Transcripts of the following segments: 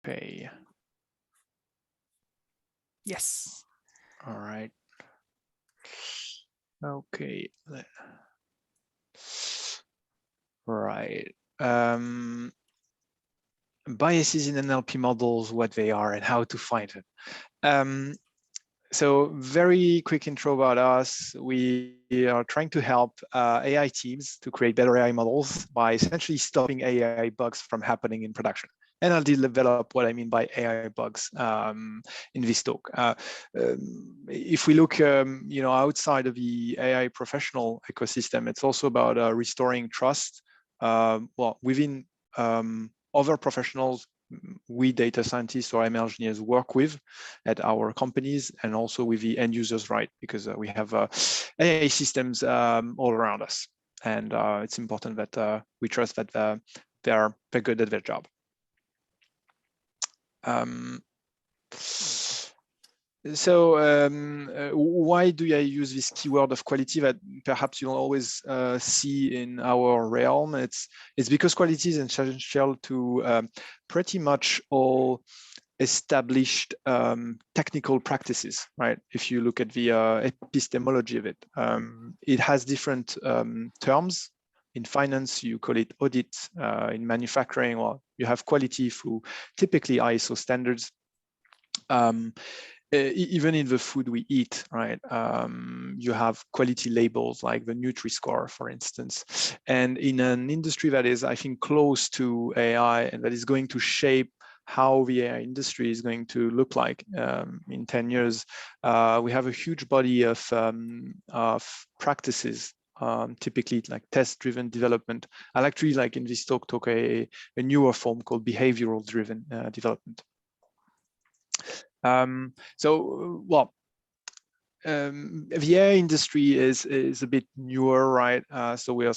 Okay. Yes. All right. Okay. Right. Biases in NLP models, what they are and how to find them. So very quick intro about us. We are trying to help AI teams to create better AI models by essentially stopping AI bugs from happening in production. And I'll develop what I mean by AI bugs in this talk. If we look, outside of the AI professional ecosystem, it's also about restoring trust. Within other professionals we data scientists or ML engineers work with at our companies, and also with the end users, right? Because we have AI systems all around us, and it's important that we trust that they're good at their job. Why do I use this keyword of quality that perhaps you don't always see in our realm? It's because quality is essential to pretty much all established technical practices, right? If you look at the epistemology of it, it has different terms. In finance, you call it audit. In manufacturing, well, you have quality through typically ISO standards. Even in the food we eat, right? You have quality labels like the Nutri-Score, for instance. And in an industry that is, I think, close to AI and that is going to shape how the AI industry is going to look like in 10 years, we have a huge body of practices, typically like test-driven development. I'll actually, like in this talk a newer form called behavioral-driven development. The AI industry is a bit newer, right? So we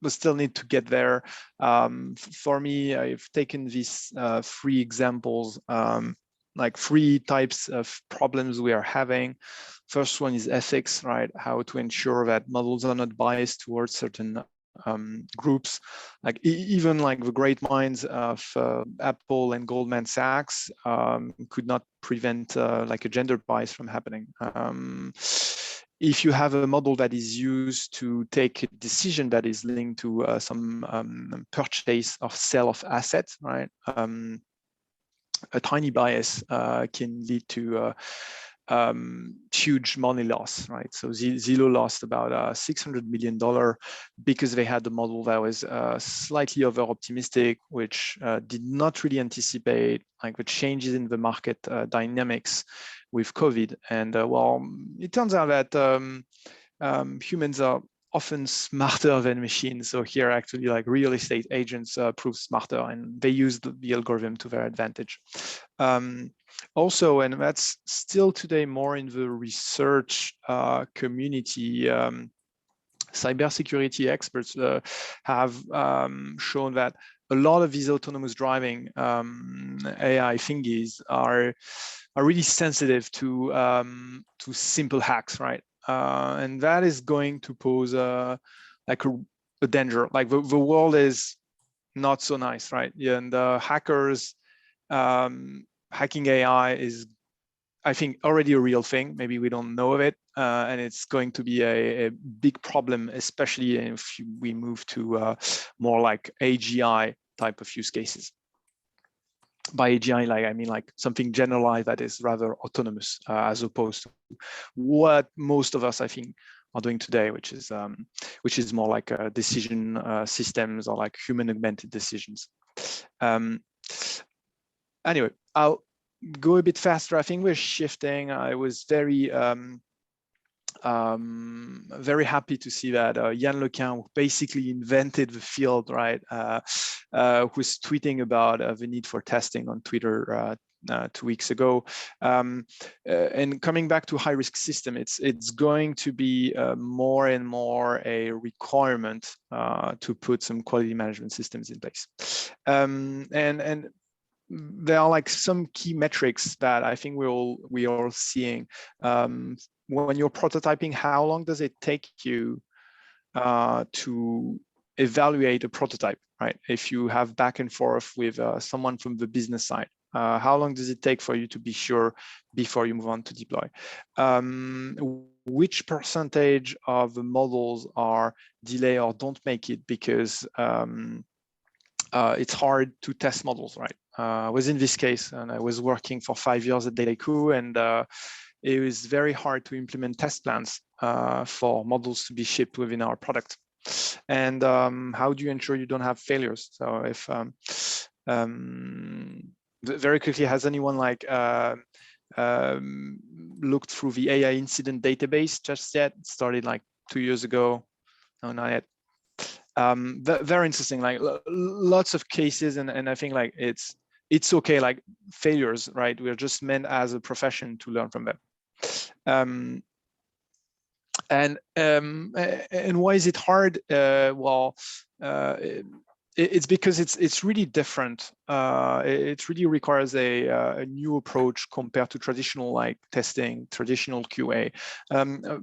still need to get there. For me, I've taken these 3 examples, like 3 types of problems we are having. First one is ethics, right? How to ensure that models are not biased towards certain groups, like even like the great minds of Apple and Goldman Sachs could not prevent like a gender bias from happening. If you have a model that is used to take a decision that is linked to some purchase or sale of assets, right? A tiny bias can lead to huge money loss, right? So Zillow lost about $600 million because they had a model that was slightly over optimistic, which did not really anticipate like the changes in the market dynamics with COVID. And well, it turns out that humans are often smarter than machines. So here actually like real estate agents prove smarter, and they use the algorithm to their advantage. Also, and that's still today more in the research community, cybersecurity experts have shown that a lot of these autonomous driving AI thingies are really sensitive to simple hacks, right? And that is going to pose like a danger. Like the world is not so nice, right? Yeah, and hackers hacking AI is, I think, already a real thing. Maybe we don't know of it, and it's going to be a big problem, especially if we move to more like AGI type of use cases. By AGI, like I mean like something generalized that is rather autonomous, as opposed to what most of us, I think, are doing today, which is more like decision systems or like human augmented decisions. Anyway, I'll go a bit faster. I think we're shifting. I was very happy to see that Yann Lequin, who basically invented the field, right, was tweeting about the need for testing on Twitter 2 weeks ago. And coming back to high-risk system, it's going to be more and more a requirement to put some quality management systems in place. And there are like some key metrics that I think we are seeing. When you're prototyping, how long does it take you to evaluate a prototype, right? If you have back and forth with someone from the business side, How long does it take for you to be sure before you move on to deploy? Which percentage of the models are delay or don't make it because it's hard to test models, right? I was in this case, and I was working for 5 years at Dataiku, and it was very hard to implement test plans for models to be shipped within our product. And how do you ensure you don't have failures? So if very quickly, has anyone like looked through the AI incident database just yet? It started like 2 years ago. No, not yet. Very interesting, like lots of cases, and I think like it's okay, like failures, right? We're just meant as a profession to learn from them. And why is it hard? Well, it's because it's really different. It really requires a new approach compared to traditional like testing, traditional QA.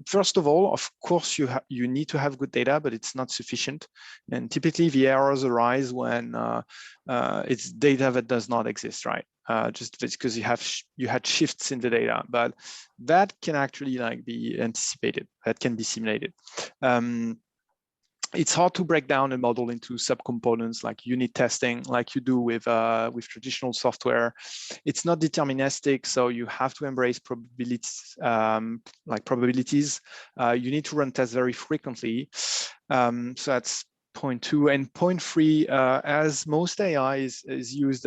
First of all, of course, you need to have good data, but it's not sufficient. And typically, the errors arise when it's data that does not exist, right? Just because you had shifts in the data, but that can actually like be anticipated. That can be simulated. It's hard to break down a model into subcomponents like unit testing, like you do with traditional software. It's not deterministic, so you have to embrace probabilities, probabilities. You need to run tests very frequently. So that's point 2. And point 3, as most AI is used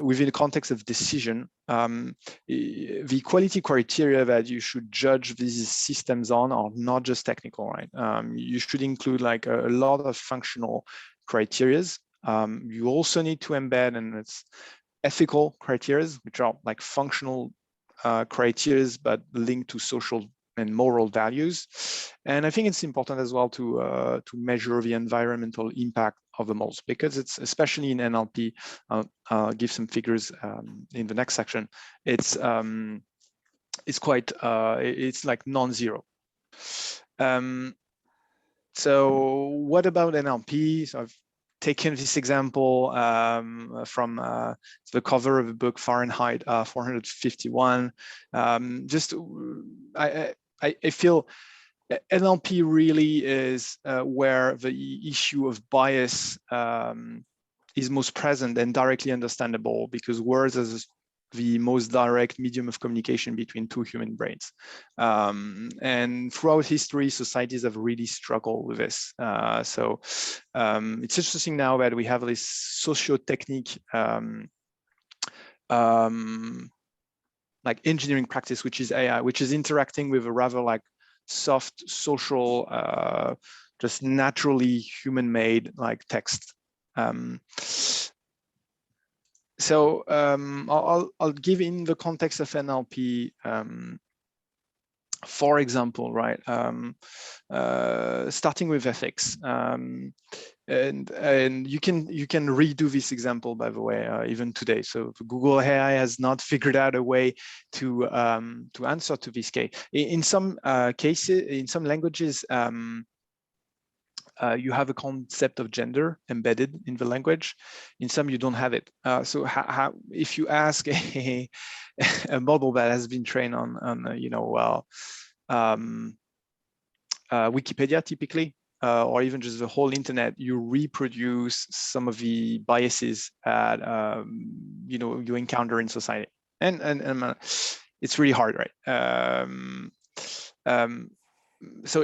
within the context of decision, the quality criteria that you should judge these systems on are not just technical, right? You should include like a lot of functional criteria. You also need to embed, and it's ethical criteria, which are like functional criteria, but linked to social and moral values. And I think it's important as well to measure the environmental impact of the models, because it's, especially in NLP, I'll give some figures in the next section. It's quite, it's like non-zero. So what about NLP? So I've taken this example from the cover of the book Fahrenheit 451. I feel NLP really is where the issue of bias is most present and directly understandable, because words is the most direct medium of communication between two human brains. And throughout history, societies have really struggled with this. So it's interesting now that we have this socio-technique like engineering practice, which is AI, which is interacting with a rather like soft, social, just naturally human-made like text. So I'll give in the context of NLP, for example, right? Starting with ethics, and you can redo this example, by the way, even today. So Google AI has not figured out a way to answer to this case. In some cases, in some languages, you have a concept of gender embedded in the language. In some, you don't have it. So how if you ask a model that has been trained on Wikipedia typically, or even just the whole internet, you reproduce some of the biases that you encounter in society, and it's really hard, right? So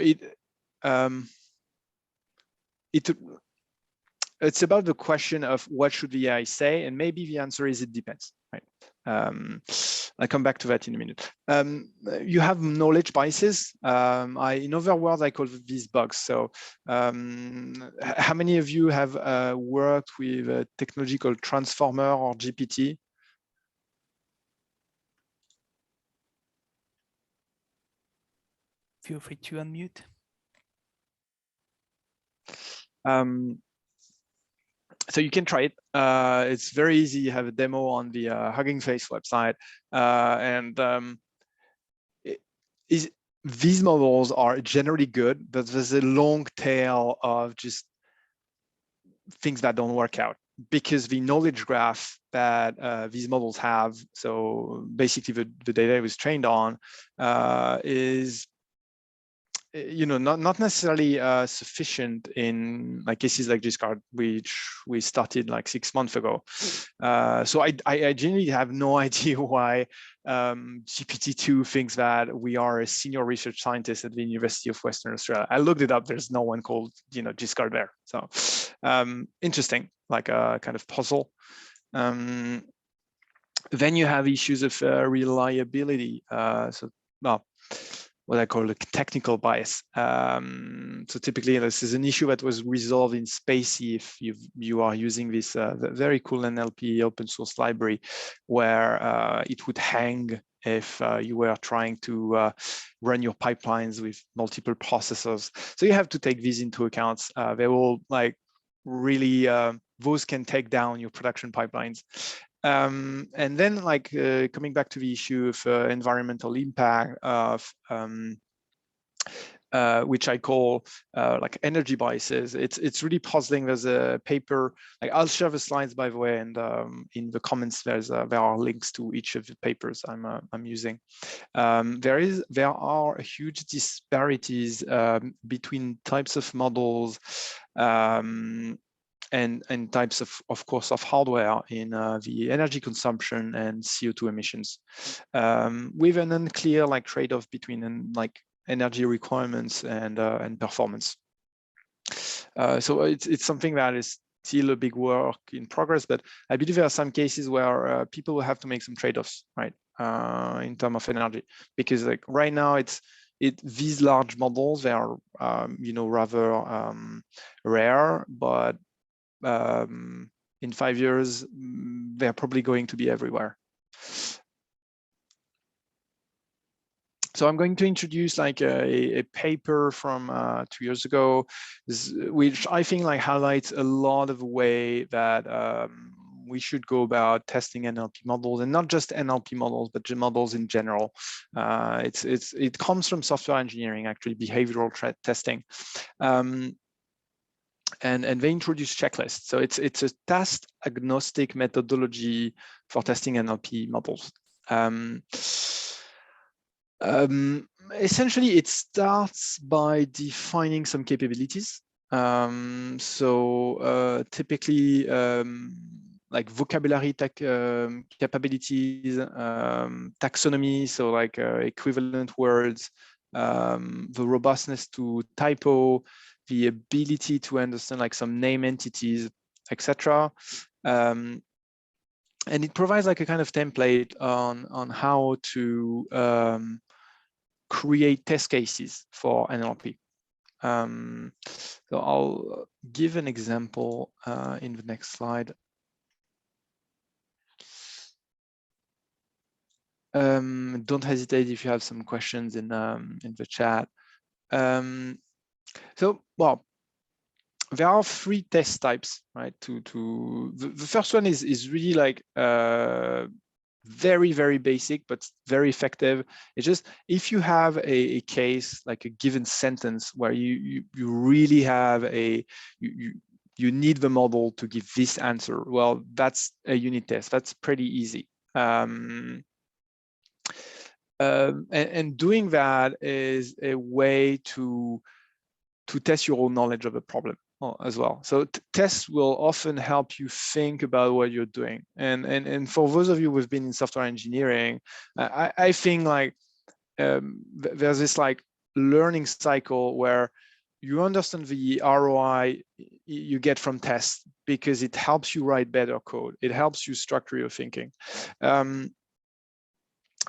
it's about the question of what should the AI say, and maybe the answer is it depends, right? I'll come back to that in a minute. You have knowledge biases. In other words, I call these bugs. So how many of you have worked with a technology called Transformer or GPT? Feel free to unmute. So you can try it. It's very easy. You have a demo on the Hugging Face website, these models are generally good, but there's a long tail of just things that don't work out. because the knowledge graph that these models have, so basically the data it was trained on, is not necessarily sufficient in like cases like Giskard, which we started like 6 months ago. So I genuinely have no idea why GPT-2 thinks that we are a senior research scientist at the University of Western Australia. I looked it up. There's no one called Giskard there. So interesting, like a kind of puzzle. Then you have issues of reliability. What I call a technical bias. So typically, this is an issue that was resolved in Spacie if you are using this very cool NLP open source library, where it would hang if you were trying to run your pipelines with multiple processors. So you have to take these into account. They will like really, those can take down your production pipelines. And then like coming back to the issue of environmental impact of which I call like energy biases. It's really puzzling. There's a paper, like I'll share the slides by the way, and in the comments there are links to each of the papers I'm using. There are huge disparities between types of models and types of course of hardware in the energy consumption and CO2 emissions, with an unclear like trade-off between like energy requirements and performance. So it's something that is still a big work in progress, but I believe there are some cases where people will have to make some trade-offs, right, in terms of energy, because like right now these large models, they are rather rare, but in 5 years they're probably going to be everywhere. So I'm going to introduce like a paper from 2 years ago, which I think like highlights a lot of the way that we should go about testing NLP models, and not just NLP models, but models in general. It comes from software engineering, actually, behavioral testing. And they introduce checklists. So it's a task-agnostic methodology for testing NLP models. Essentially, it starts by defining some capabilities. Typically, like vocabulary capabilities, taxonomy, so like equivalent words, the robustness to typo, the ability to understand like some name entities, etc. And it provides like a kind of template on how to create test cases for NLP. So I'll give an example in the next slide. Don't hesitate if you have some questions in the chat. Well, there are 3 test types, right? The first one is really like very, very basic, but very effective. It's just if you have a case, like a given sentence where you really have you need the model to give this answer, well, that's a unit test. That's pretty easy. And doing that is a way to test your own knowledge of a problem as well. So tests will often help you think about what you're doing. And for those of you who've been in software engineering, I think like there's this like learning cycle where you understand the ROI you get from tests because it helps you write better code. It helps you structure your thinking.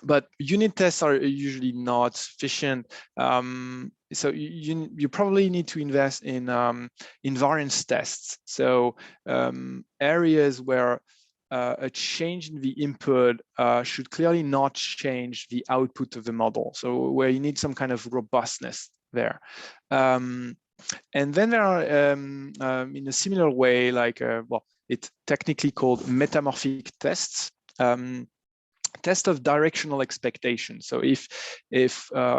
But unit tests are usually not sufficient. So you probably need to invest in variance tests. So areas where a change in the input should clearly not change the output of the model. So where you need some kind of robustness there. And then there are, in a similar way, like, well, it's technically called metamorphic tests. Test of directional expectation. So if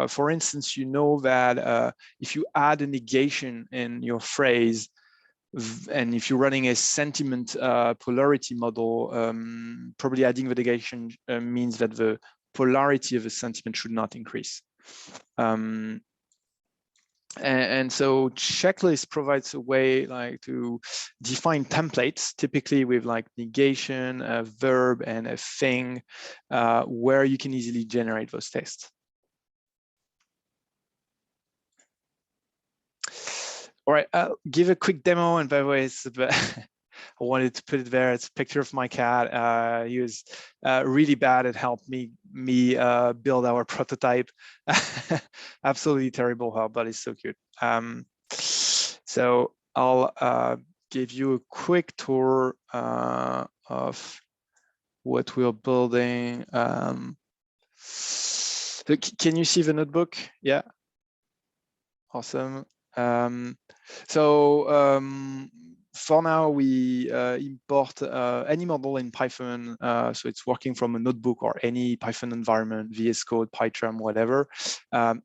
for instance, you know that if you add a negation in your phrase, And if you're running a sentiment polarity model, probably adding mitigation means that the polarity of the sentiment should not increase. And so checklist provides a way like to define templates, typically with like negation, a verb, and a thing, where you can easily generate those tests. All right, I'll give a quick demo, and by the way, it's I wanted to put it there. It's a picture of my cat. He was really bad at helping me build our prototype. Absolutely terrible help, but it's so cute. So I'll give you a quick tour of what we're building. So can you see the notebook? Yeah. Awesome. For now, we import any model in Python. So it's working from a notebook or any Python environment, VS Code, PyCharm, whatever.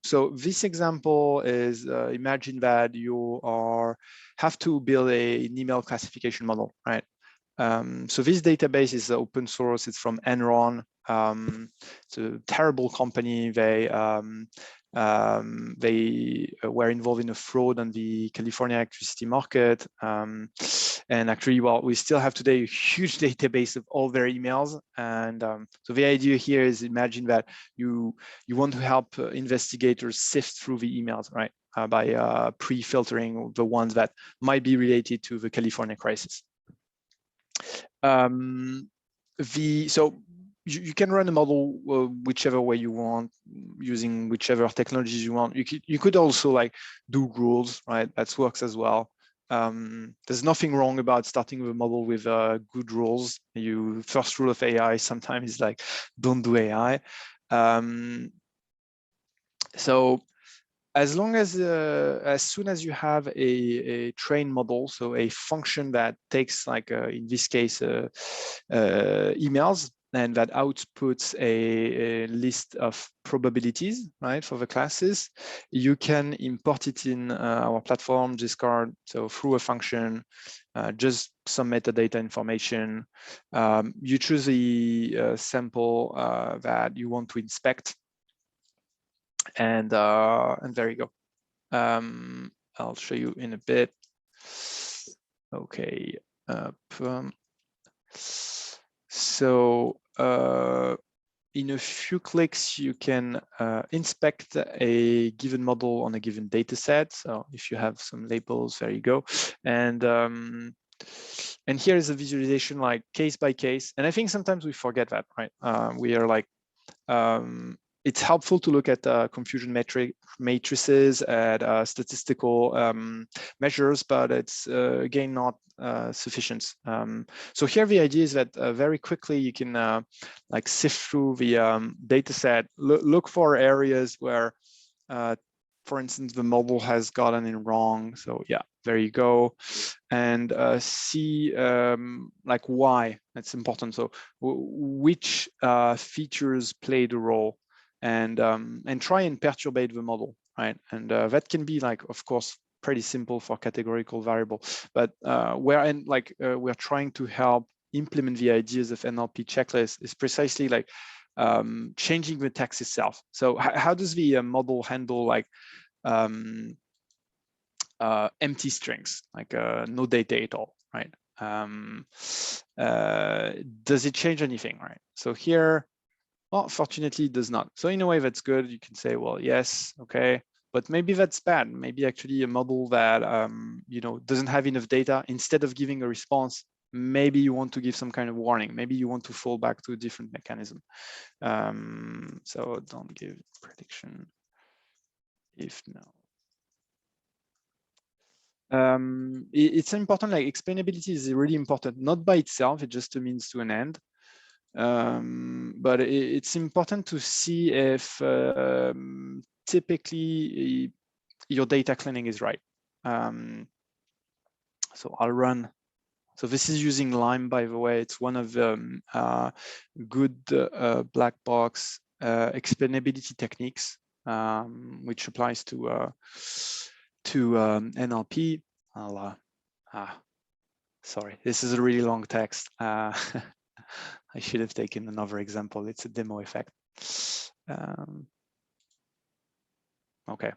So this example is, imagine that you have to build an email classification model, right? So this database is open source. It's from Enron. It's a terrible company. They were involved in a fraud on the California electricity market. And actually, well, we still have today a huge database of all their emails. And so the idea here is, imagine that you want to help investigators sift through the emails, right? By pre-filtering the ones that might be related to the California crisis. So you can run a model whichever way you want, using whichever technologies you want. You could also like do rules, right? That works as well. There's nothing wrong about starting with a model with good rules. First rule of AI sometimes is like, don't do AI. So as soon as you have a trained model, so a function that takes like in this case emails, and that outputs a list of probabilities, right, for the classes, you can import it in our platform, Giskard, so through a function, just some metadata information. You choose the sample that you want to inspect, and there you go. I'll show you in a bit. Okay. So in a few clicks, you can inspect a given model on a given data set. So if you have some labels, there you go. And here is a visualization like case by case. And I think sometimes we forget that, right? We are like, it's helpful to look at confusion matrices, at statistical measures, but it's again not sufficient. So here the idea is that very quickly you can like sift through the data set, look for areas where, for instance, the model has gotten it wrong. So yeah, there you go. And see like why. That's important. So which features played a role, and try and perturbate the model, right? And that can be like, of course, pretty simple for categorical variable, but we're trying to help implement the ideas of NLP checklist is precisely like changing the text itself. So how does the model handle like empty strings, like no data at all, right? Does it change anything, right? So here, well, fortunately, it does not. So in a way, that's good. You can say, well, yes, okay, but maybe that's bad. Maybe actually a model that doesn't have enough data, instead of giving a response, maybe you want to give some kind of warning. Maybe you want to fall back to a different mechanism. So don't give prediction if no. It's important, like explainability is really important, not by itself, it's just a means to an end. But it's important to see if typically your data cleaning is right. So I'll run. So this is using Lime, by the way. It's one of the good black box explainability techniques, which applies to NLP. I'll Sorry, this is a really long text. I should have taken another example. It's a demo effect. Okay.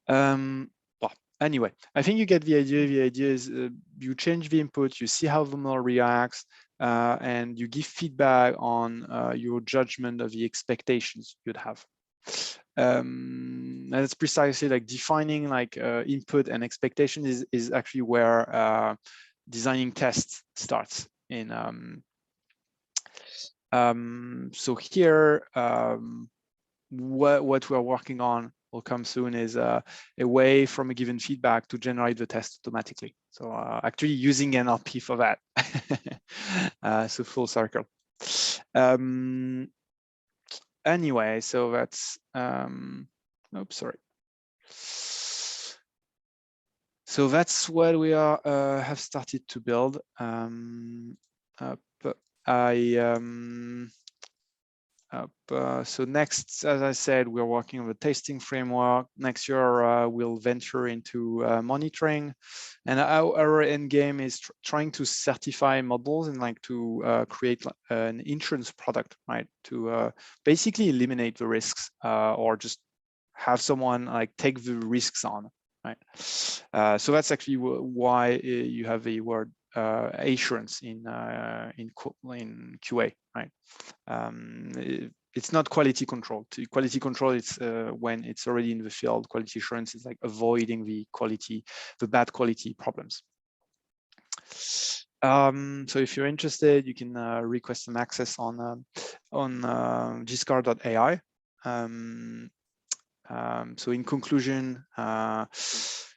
Well, anyway, I think you get the idea. The idea is you change the input, you see how the model reacts, and you give feedback on your judgment of the expectations you'd have. And it's precisely like defining like input and expectation is actually where designing tests starts in. So here, what we're working on will come soon is a way from a given feedback to generate the test automatically. So actually using NLP for that. So full circle. Anyway, so that's, oops, sorry. So that's what we are have started to build. So next, as I said, we're working on the testing framework. Next year, we'll venture into monitoring, and our end game is trying to certify models and like to create an insurance product, right? To basically eliminate the risks or just have someone like take the risks on, right? So that's actually why you have the word assurance in QA, right? It's not quality control. Quality control, it's when it's already in the field. Quality assurance is like avoiding the bad quality problems. So if you're interested, you can request some access on Giskard.ai. So in conclusion,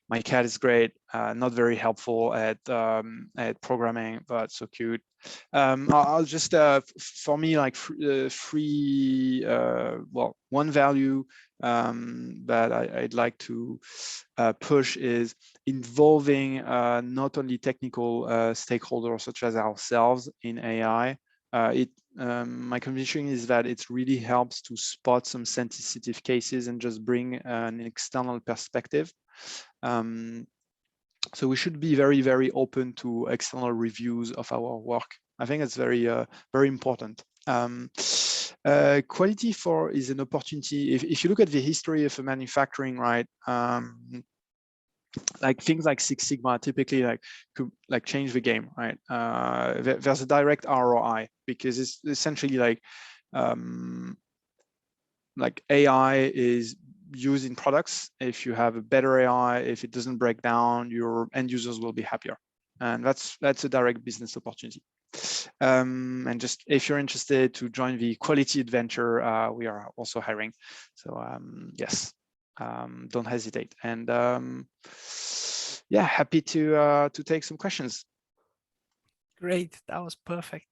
my cat is great, not very helpful at programming, but so cute. I'll just, for me, like well, one value that I'd like to push is involving not only technical stakeholders such as ourselves in AI. My conviction is that it really helps to spot some sensitive cases and just bring an external perspective. So we should be very, very open to external reviews of our work. I think it's very, very important. Quality is an opportunity. If you look at the history of manufacturing, right? Like things like Six Sigma typically could change the game, right? There's a direct ROI because it's essentially like AI is used in products. If you have a better AI, if it doesn't break down, your end users will be happier, and that's a direct business opportunity. And just if you're interested to join the quality adventure, we are also hiring. So yes. Don't hesitate, and yeah, happy to take some questions. Great, that was perfect.